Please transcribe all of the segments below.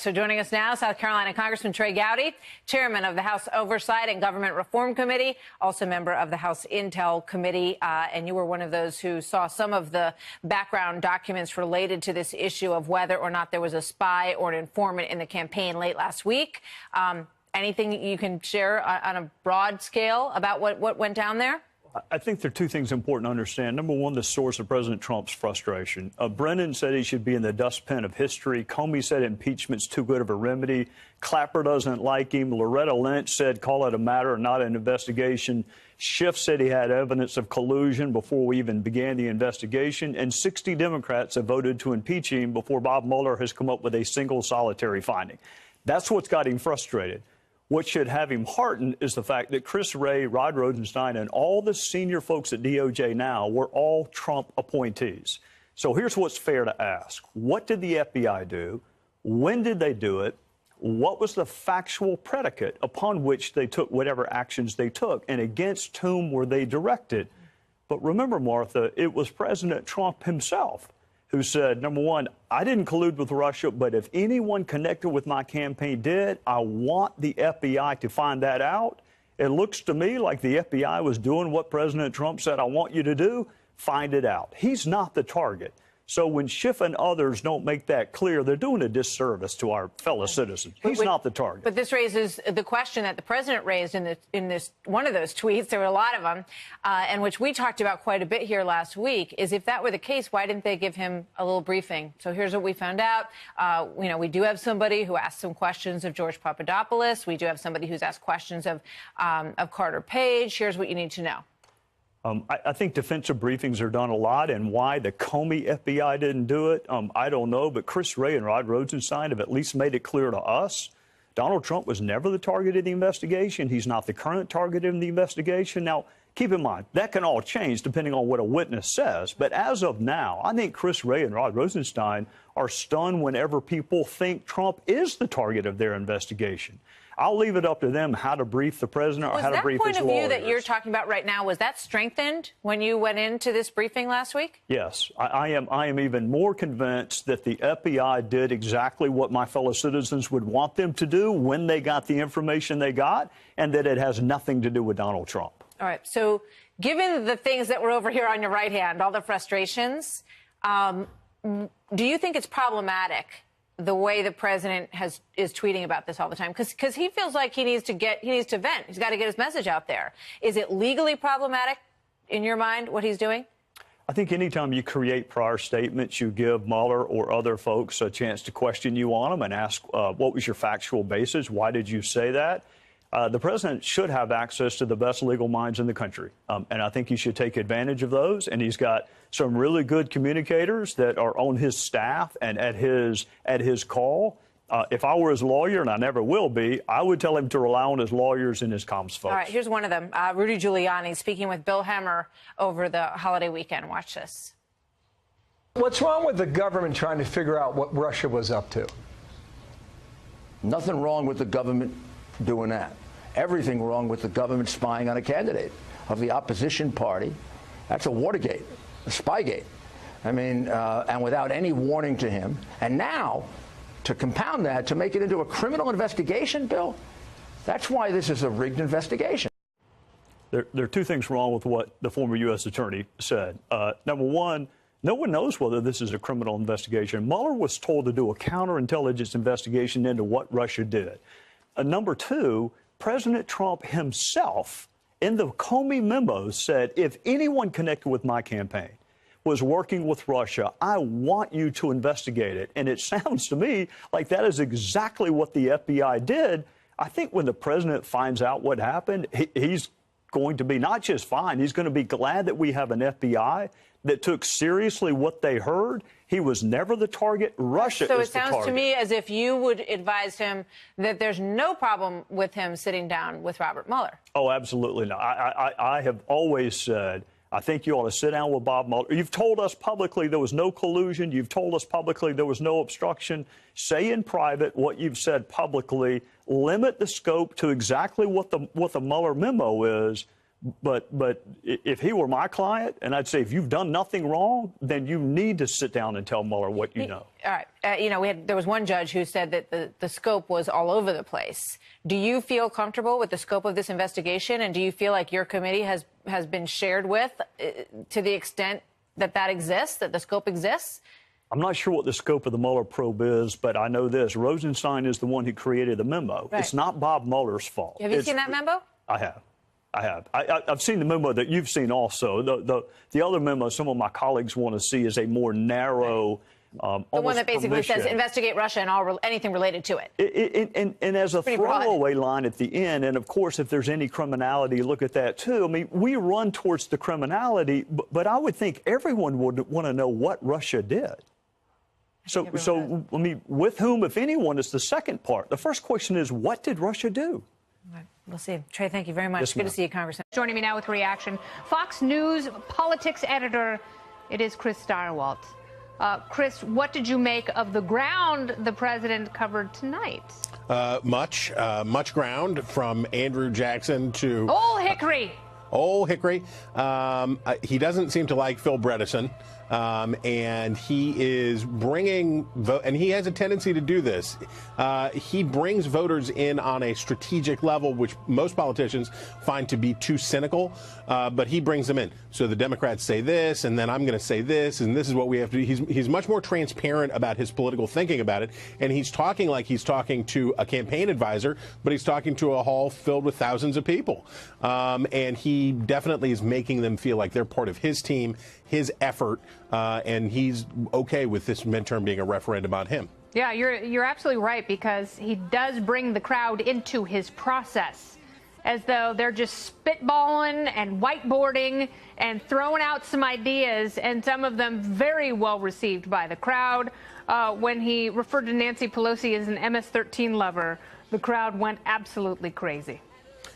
So joining us now, South Carolina Congressman Trey Gowdy, chairman of the House Oversight and Government Reform Committee, also member of the House Intel Committee. And you were one of those who saw some of the background documents related to this issue of whether or not there was a spy or an informant in the campaign late last week. Anything you can share on a broad scale about what went down there? I think there are two things important to understand. Number one, the source of President Trump's frustration. Brennan said he should be in the dustbin of history. Comey said impeachment's too good of a remedy. Clapper doesn't like him. Loretta Lynch said call it a matter, not an investigation. Schiff said he had evidence of collusion before we even began the investigation. And 60 Democrats have voted to impeach him before Bob Mueller has come up with a single solitary finding. That's what's got him frustrated. What should have him heartened is the fact that Chris Wray, Rod Rosenstein, and all the senior folks at DOJ now were all Trump appointees. So here's what's fair to ask. What did the FBI do? When did they do it? What was the factual predicate upon which they took whatever actions they took? And against whom were they directed? But remember, Martha, it was President Trump himself who said, number one, I didn't collude with Russia, but if anyone connected with my campaign did, I want the FBI to find that out. It looks to me like the FBI was doing what President Trump said, I want you to do, find it out. He's not the target. So when Schiff and others don't make that clear, they're doing a disservice to our fellow citizens. He's not the target. But this raises the question that the president raised in this one of those tweets. There were a lot of them, and which we talked about quite a bit here last week. Is if that were the case, why didn't they give him a little briefing? So here's what we found out. We do have somebody who asked some questions of George Papadopoulos. We do have somebody who's asked questions of Carter Page. Here's what you need to know. I think defensive briefings are done a lot, and why the Comey FBI didn't do it, I don't know. But Chris Wray and Rod Rosenstein have at least made it clear to us Donald Trump was never the target of the investigation. He's not the current target of the investigation. Now, keep in mind, that can all change depending on what a witness says. But as of now, I think Chris Wray and Rod Rosenstein are stunned whenever people think Trump is the target of their investigation. I'll leave it up to them how to brief the president or how to brief his lawyers. Was that point of view that you're talking about right now, was that strengthened when you went into this briefing last week? Yes. I am even more convinced that the FBI did exactly what my fellow citizens would want them to do when they got the information they got, and that it has nothing to do with Donald Trump. All right. So given the things that were over here on your right hand, all the frustrations, do you think it's problematic the way the president is tweeting about this all the time? Because he feels like he needs to vent. He's got to get his message out there. Is it legally problematic in your mind what he's doing? I think anytime you create prior statements, you give Mueller or other folks a chance to question you on them and ask what was your factual basis? Why did you say that? The president should have access to the best legal minds in the country, and I think he should take advantage of those. And he's got some really good communicators that are on his staff and at his call. If I were his lawyer, and I never will be, I would tell him to rely on his lawyers and his comms folks. All right, here's one of them, Rudy Giuliani speaking with Bill Hemmer over the holiday weekend. Watch this. What's wrong with the government trying to figure out what Russia was up to? Nothing wrong with the government doing that. Everything wrong with the government spying on a candidate of the opposition party. That's a Watergate, a Spygate. I mean, and without any warning to him. And now, to compound that, to make it into a criminal investigation, Bill, that's why this is a rigged investigation. There are two things wrong with what the former U.S. attorney said. Number one, no one knows whether this is a criminal investigation. Mueller was told to do a counterintelligence investigation into what Russia did. Number two, President Trump himself in the Comey memos said, if anyone connected with my campaign was working with Russia, I want you to investigate it. And it sounds to me like that is exactly what the FBI did. I think when the president finds out what happened, he's going to be not just fine, he's going to be glad that we have an FBI that took seriously what they heard. He was never the target. Russia is the target. So it sounds to me as if you would advise him that there's no problem with him sitting down with Robert Mueller. Oh, absolutely not. I have always said, I think you ought to sit down with Bob Mueller. You've told us publicly there was no collusion. You've told us publicly there was no obstruction. Say in private what you've said publicly. Limit the scope to exactly what the Mueller memo is. But if he were my client, and I'd say if you've done nothing wrong, then you need to sit down and tell Mueller what you know. All right. There was one judge who said that the scope was all over the place. Do you feel comfortable with the scope of this investigation? And do you feel like your committee has been shared with to the extent that exists, that the scope exists? I'm not sure what the scope of the Mueller probe is, but I know this. Rosenstein is the one who created the memo. Right. It's not Bob Mueller's fault. Have you seen that memo? I have. I've seen the memo that you've seen also. The other memo some of my colleagues want to see is a more narrow, the one that basically says investigate Russia and anything related to it. And as a throwaway line at the end, and of course, if there's any criminality, look at that too. I mean, we run towards the criminality, but I would think everyone would want to know what Russia did. So I mean, with whom, if anyone, is the second part. The first question is, what did Russia do? We'll see. Trey, thank you very much. Yes, good to see you, Congressman. Joining me now with reaction, Fox News politics editor, it is Chris Stirewalt. Chris, what did you make of the ground the president covered tonight? Much ground, from Andrew Jackson to Old Hickory. Old Hickory. He doesn't seem to like Phil Bredesen. And he is bringing and he has a tendency to do this. He brings voters in on a strategic level, which most politicians find to be too cynical, but he brings them in. So the Democrats say this, and then I'm going to say this, and this is what we have to do. He's much more transparent about his political thinking about it, and he's talking like he's talking to a campaign advisor, but he's talking to a hall filled with thousands of people. And he definitely is making them feel like they're part of his team, his effort, and he's okay with this midterm being a referendum on him. Yeah, you're absolutely right, because he does bring the crowd into his process, as though they're just spitballing and whiteboarding and throwing out some ideas, and some of them very well received by the crowd. When he referred to Nancy Pelosi as an MS-13 lover, the crowd went absolutely crazy.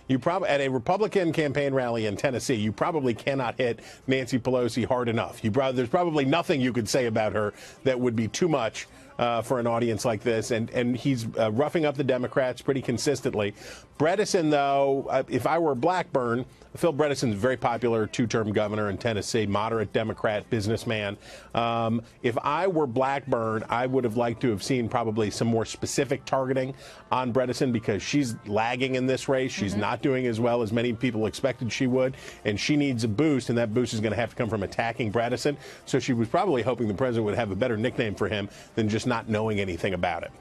You probably, at a Republican campaign rally in Tennessee, you probably cannot hit Nancy Pelosi hard enough. There's probably nothing you could say about her that would be too much for an audience like this. And he's roughing up the Democrats pretty consistently. Bredesen, though, if I were Blackburn, Phil Bredesen's a very popular two-term governor in Tennessee, moderate Democrat businessman. If I were Blackburn, I would have liked to have seen probably some more specific targeting on Bredesen, because she's lagging in this race. She's not doing as well as many people expected she would, and she needs a boost, and that boost is going to have to come from attacking Bredesen. So she was probably hoping the president would have a better nickname for him than just not knowing anything about it.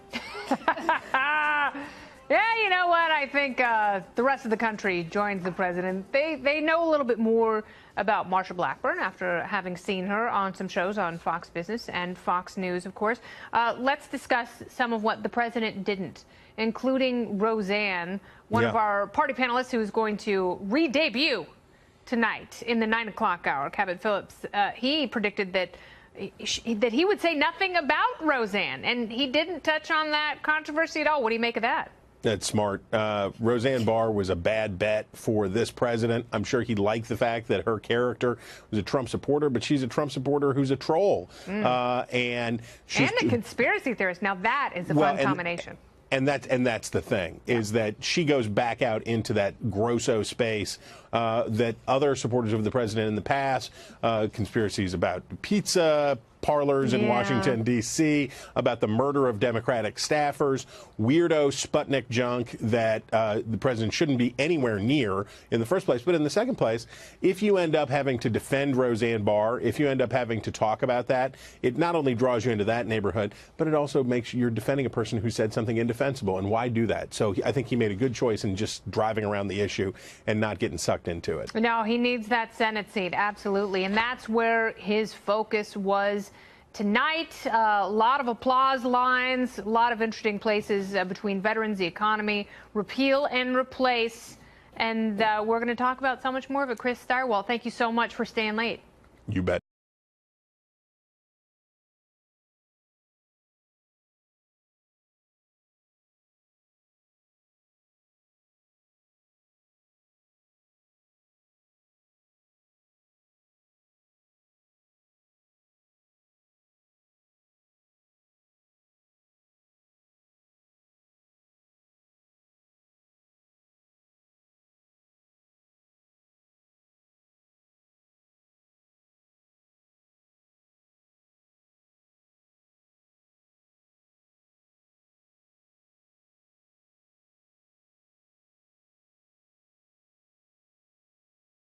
Yeah, you know what? I think the rest of the country joins the president. They know a little bit more about Marsha Blackburn after having seen her on some shows on Fox Business and Fox News, of course. Let's discuss some of what the president didn't, including Roseanne, one of our party panelists who is going to re-debut tonight in the 9 o'clock hour. Cabot Phillips, he predicted that he would say nothing about Roseanne, and he didn't touch on that controversy at all. What do you make of that? That's smart. Roseanne Barr was a bad bet for this president. I'm sure he liked the fact that her character was a Trump supporter, but she's a Trump supporter who's a troll. And a conspiracy theorist. Now that is a fun combination. And that's the thing, is that she goes back out into that grosso space that other supporters of the president in the past, conspiracies about pizza parlors in Washington, D.C., about the murder of Democratic staffers, weirdo Sputnik junk that the president shouldn't be anywhere near in the first place. But in the second place, if you end up having to defend Roseanne Barr, if you end up having to talk about that, it not only draws you into that neighborhood, but it also makes you're defending a person who said something indefensible. And why do that? So I think he made a good choice in just driving around the issue and not getting sucked into it. No, he needs that Senate seat, absolutely. And that's where his focus was tonight. A lot of applause lines, a lot of interesting places between veterans, the economy, repeal and replace. And we're going to talk about so much more of it. Chris Stirewalt, thank you so much for staying late. You bet.